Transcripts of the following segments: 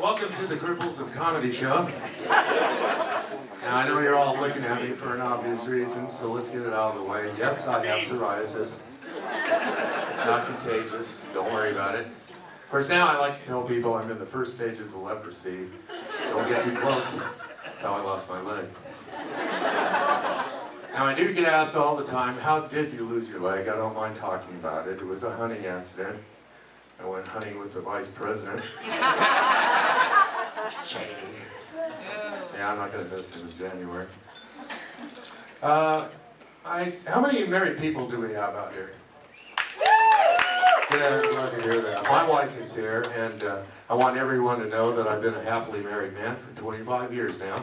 Welcome to the Cripples of Comedy Show. Now, I know you're all looking at me for an obvious reason, so let's get it out of the way. Yes, I have psoriasis. It's not contagious. Don't worry about it. Of course, now I like to tell people I'm in the first stages of leprosy. Don't get too close. That's how I lost my leg. Now, I do get asked all the time, how did you lose your leg? I don't mind talking about it. It was a hunting accident. I went hunting with the vice president. Shady. Yeah, I'm not going to miss him in January. How many married people do we have out here? Yeah, I'm glad to hear that. My wife is here, and I want everyone to know that I've been a happily married man for 25 years now.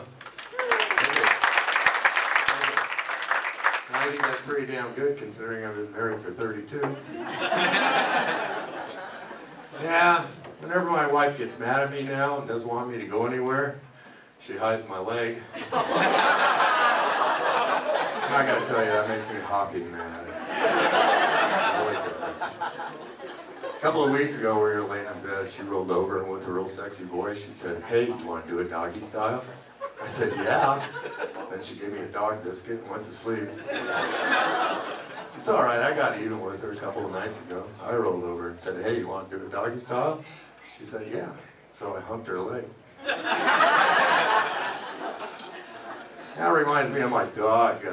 I think that's pretty damn good considering I've been married for 32. Yeah, whenever my wife gets mad at me now and doesn't want me to go anywhere, she hides my leg. And I gotta tell you, that makes me hopping mad. It really does. A couple of weeks ago, we were laying in bed, she rolled over and with a real sexy voice, she said, "Hey, you want to do a doggy style?" I said, "Yeah." Then she gave me a dog biscuit and went to sleep. It's all right, I got even with her a couple of nights ago. I rolled over and said, "Hey, you want to do a doggy style?" She said, "Yeah." So I humped her leg. That reminds me of my dog.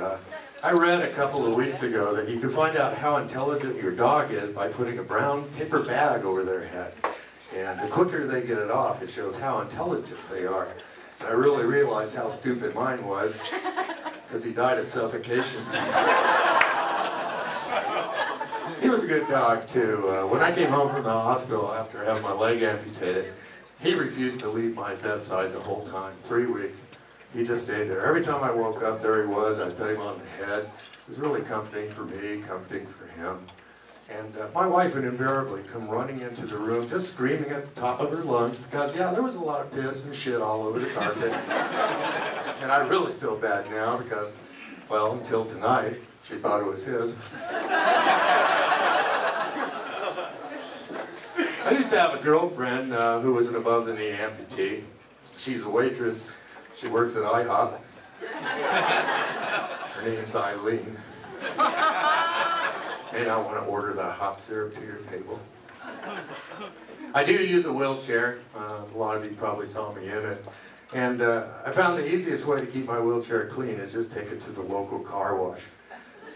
I read a couple of weeks ago that you can find out how intelligent your dog is by putting a brown paper bag over their head. And the quicker they get it off, it shows how intelligent they are. And I really realized how stupid mine was, because he died of suffocation. He was a good dog, too. When I came home from the hospital after having my leg amputated, he refused to leave my bedside the whole time, 3 weeks. He just stayed there. Every time I woke up, there he was. I'd pat him on the head. It was really comforting for me, comforting for him. And my wife would invariably come running into the room, just screaming at the top of her lungs, because, yeah, there was a lot of piss and shit all over the carpet. And I really feel bad now because, well, until tonight, she thought it was his. I used to have a girlfriend who was an above-the-knee amputee. She's a waitress. She works at IHOP. Her name's Eileen. May not want to order the hot syrup to your table. I do use a wheelchair. A lot of you probably saw me in it. And I found the easiest way to keep my wheelchair clean is just take it to the local car wash.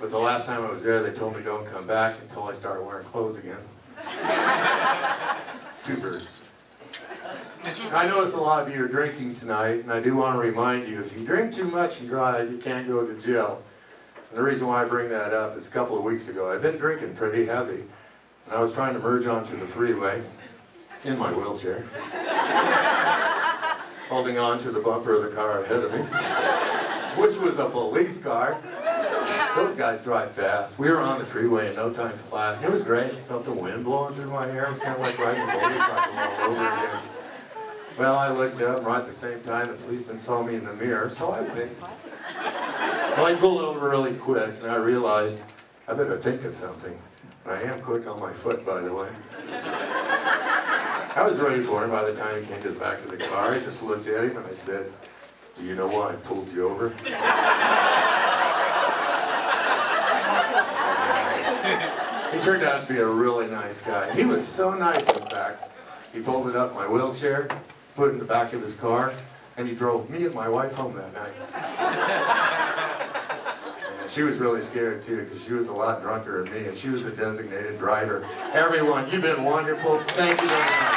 But the last time I was there, they told me don't come back until I start wearing clothes again. Two birds. I notice a lot of you are drinking tonight, and I do want to remind you, if you drink too much and drive, you can't go to jail. And the reason why I bring that up is a couple of weeks ago, I'd been drinking pretty heavy, and I was trying to merge onto the freeway in my wheelchair, holding on to the bumper of the car ahead of me, which was a police car. Those guys drive fast. We were on the freeway in no time flat. It was great. I felt the wind blowing through my hair. It was kind of like riding a motorcycle all over again. Well, I looked up, and right at the same time, the policeman saw me in the mirror, so I winked. Well, I pulled over really quick, and I realized I better think of something. And I am quick on my foot, by the way. I was ready for him by the time he came to the back of the car. I just looked at him, and I said, "Do you know why I pulled you over?" He turned out to be a really nice guy. He was so nice, in fact. He folded up my wheelchair, put it in the back of his car, and he drove me and my wife home that night. And she was really scared, too, because she was a lot drunker than me, and she was a designated driver. Everyone, you've been wonderful. Thank you very much.